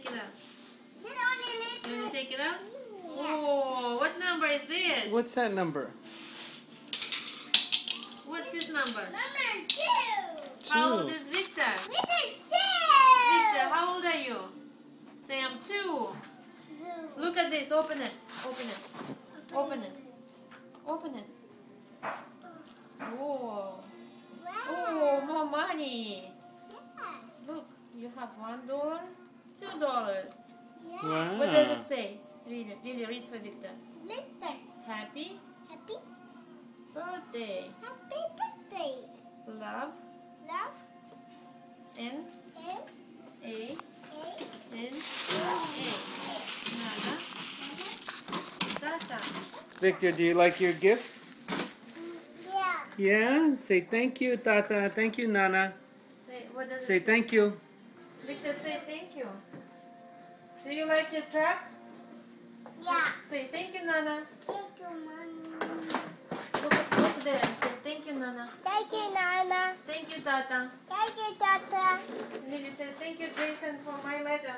take it out? Then only You little. want to take it out? Yeah. Oh, what number is this? What's that number? What's this number? Number 2. How old is Victor? Little 2. Victor, how old are you? Say I'm 2. Look at this. Open it. Open it. Open it. Open it. Oh. Oh, more money. Look, you have $1, $2. Wow. What does it say? Read it. Really, read for Victor. Little. Happy Happy. birthday. Happy birthday. Love. Love. N N. A A. N A. Nana. Tata. Victor, do you like your gifts? Yeah. Yeah? Say thank you, Tata. Thank you, Nana. Say what does Say it say? thank you. Victor, say thank you. Do you like your truck? Yeah. Say thank you, Nana. Thank you, Mommy. Look there and say thank you, Nana. Thank you, Nana. Thank you, Tata. Thank you, Tata. Lily say thank you, Jason, for my letter.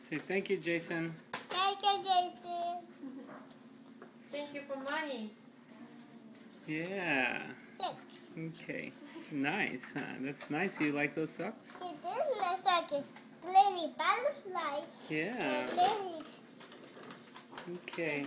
Say thank you, Jason. Thank you, Jason. Thank you for money. Yeah. Look, Okay. Nice, huh? That's nice. You like those socks? this looks like a lady butterfly. Yeah. And ladies. Okay.